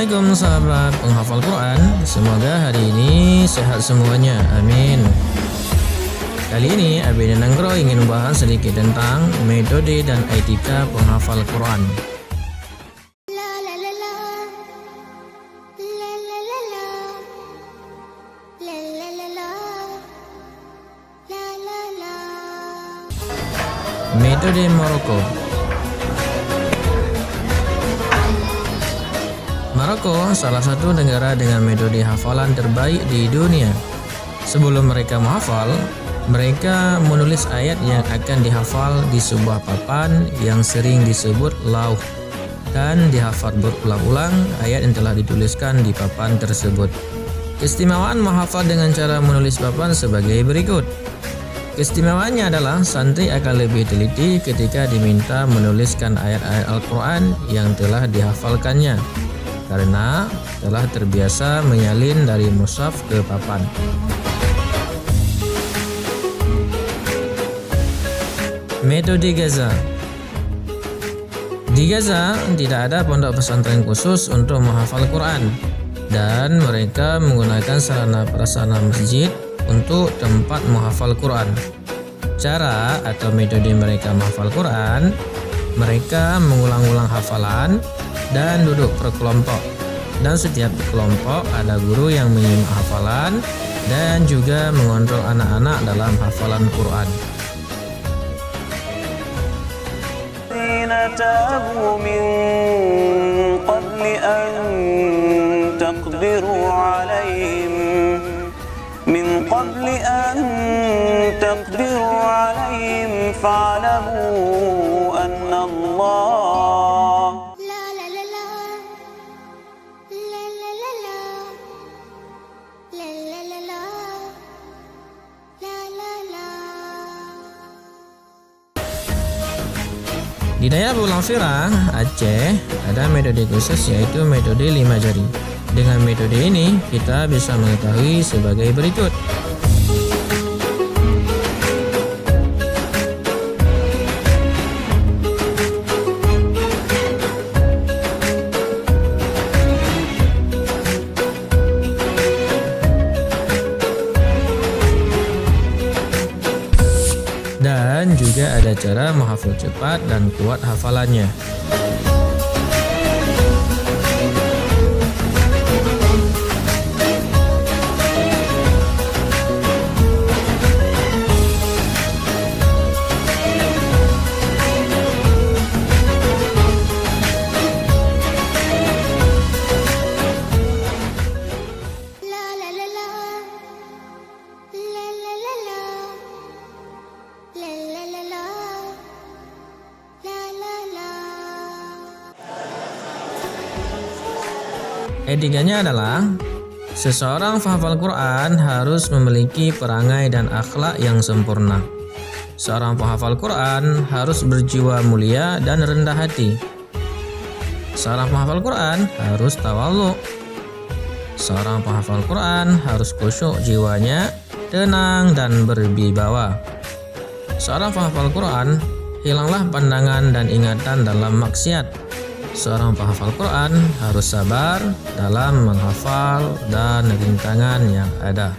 Assalamualaikum sahabat penghafal Quran. Semoga hari ini sehat semuanya, amin. Kali ini Abi dan Nanggro ingin membahas sedikit tentang metode dan etika penghafal Quran. Metode Maroko. Maroko salah satu negara dengan metode hafalan terbaik di dunia. Sebelum mereka menghafal, mereka menulis ayat yang akan dihafal di sebuah papan yang sering disebut lauh, dan dihafal berulang-ulang ayat yang telah dituliskan di papan tersebut. Keistimewaan menghafal dengan cara menulis papan sebagai berikut. Keistimewaannya adalah santri akan lebih teliti ketika diminta menuliskan ayat-ayat Al-Quran yang telah dihafalkannya, karena telah terbiasa menyalin dari mushaf ke papan. Metode Gaza. Di Gaza tidak ada pondok pesantren khusus untuk menghafal Quran, dan mereka menggunakan sarana prasarana masjid untuk tempat menghafal Quran. Cara atau metode mereka menghafal Quran, mereka mengulang-ulang hafalan dan duduk per kelompok, dan setiap kelompok ada guru yang menyimak hafalan dan juga mengontrol anak-anak dalam hafalan Quran. تابوا من قبل أن تقدروا عليهم فاعلموا أن الله Di daerah Pulau Fira, Aceh, ada metode khusus yaitu metode 5 jari. Dengan metode ini, kita bisa mengetahui sebagai berikut. Dan juga ada cara menghafal cepat dan kuat hafalannya. Etikanya adalah seseorang penghafal Quran harus memiliki perangai dan akhlak yang sempurna. Seorang penghafal Quran harus berjiwa mulia dan rendah hati. Seorang penghafal Quran harus tawadhu. Seorang penghafal Quran harus khusyuk jiwanya, tenang dan berwibawa. Seorang penghafal Quran hilanglah pandangan dan ingatan dalam maksiat. Seorang penghafal Quran harus sabar dalam menghafal dan rintangan yang ada.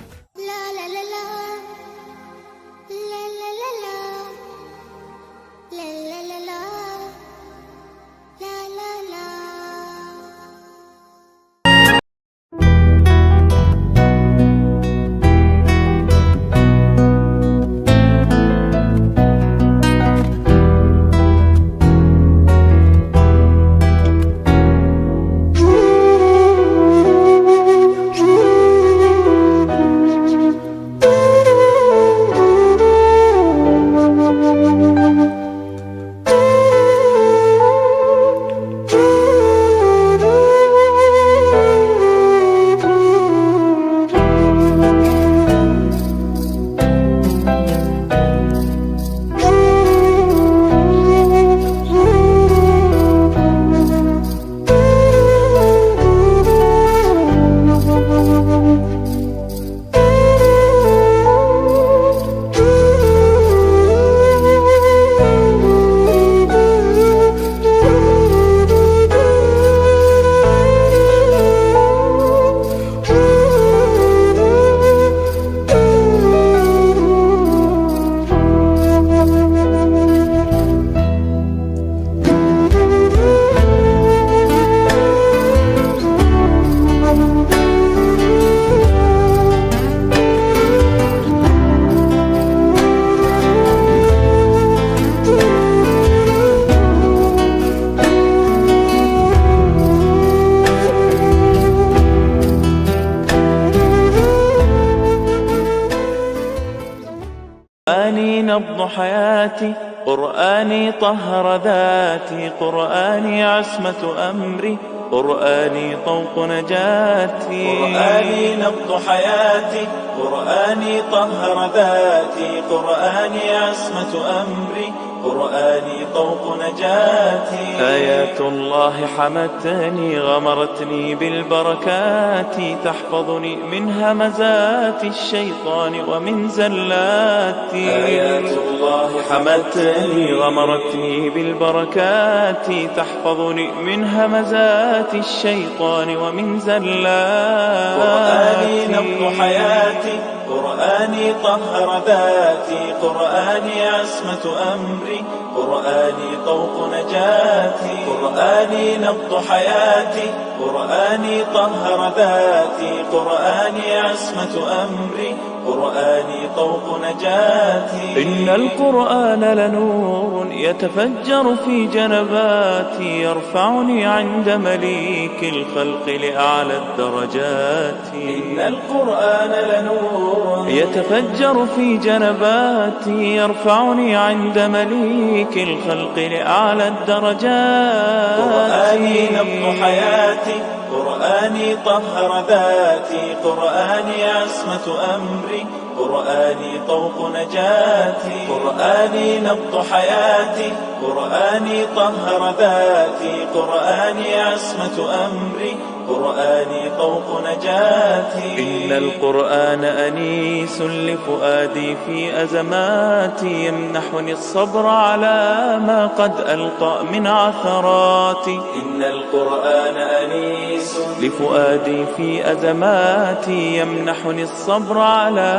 نبض حياتي، قرآني طهر ذاتي، قرآني عصمة أمري، قرآني طوق نجاتي. قرآني نبض حياتي، قرآني طهر ذاتي، قرآني عصمة أمري، قرآني طوق نجاتي. آيات الله حمتني، غمرتني بالبركات، تحفظني من همزات الشيطان ومن زلاتي. آيات الله حمتني، غمرتني بالبركات، تحفظني من همزات الشيطان ومن زلاتي. قرآني نبض حياتي، قرآني طهر ذاتي، قرآني عصمة أمري، قرآني طوق نجاتي. قرآني نبض حياتي، قرآني طهر ذاتي، قرآني عصمة أمري، قرآني طوق نجاتي. إن القرآن لنور يتفجر في جنباتي، يرفعني عند مليك الخلق لأعلى الدرجات. إن القرآن لنور يتفجر في جنباتي، يرفعني عند مليك الخلق لأعلى الدرجات. قرآني نبض حياتي، قرآني طهر ذاتي، قرآني عصمة أمري، قرآني طوق نجاتي. قرآني نبض حياتي، قرآني طهر ذاتي، قرآني عصمة أمري، قرآني طوق نجاتي. إن القرآن أنيس لفؤادي في أزماتي، يمنحني الصبر على ما قد ألقى من عثراتي. إن القرآن أنيس لفؤادي في أزماتي، يمنحني الصبر على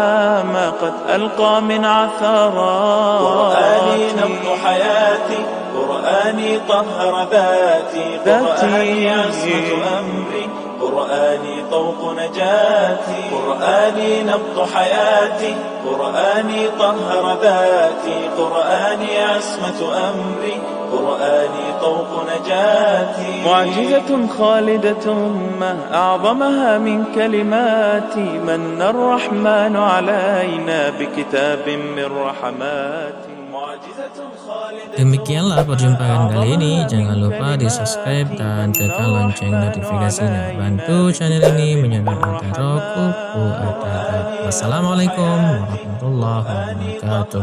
ما قد ألقى من عثراتي. قرآني نبض حياتي، قرآني طهر ذاتي، قرآني عصمة أمري، قرآني طوق نجاتي. قرآني نبض حياتي، قرآني طهر ذاتي، قرآني عصمة أمري، قرآني طوق نجاتي. معجزة خالدة ما أعظمها من كلماتي، من الرحمن علينا بكتاب من رحماتي. Demikianlah perjumpaan kali ini. Jangan lupa di subscribe dan tekan lonceng notifikasinya. Bantu channel ini menyerang agar kuku adab. Wassalamualaikum warahmatullahi wabarakatuh.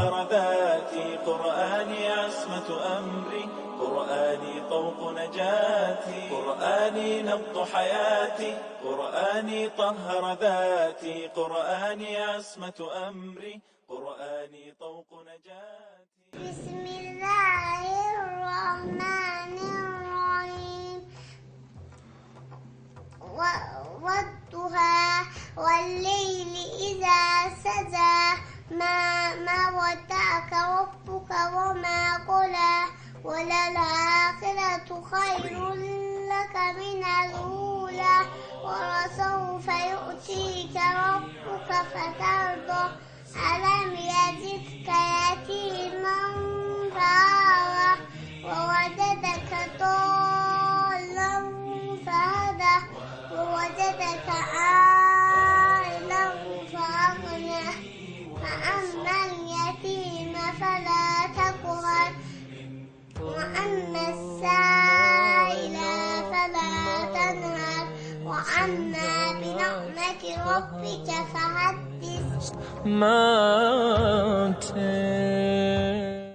قرآني نبض حياتي، قرآني طهر ذاتي، قرآني عصمة أمري، قرآني طوق نجاتي. بسم الله الرحمن الرحيم. والضحى والليل إذا سجى، ما ودعك ربك وما قلى، وللآخرة خير لك من الأولى، ولسوف يؤتيك ربك فترضى. ألم يجدك يتيما فآوى، ووجدك ضالا فهدى، ووجدك عائلا فأغنى. فأما اليتيم فلا تقهر، وأما السائل فلا تنهر، وأما بنعمة ربك فحدث. Mountain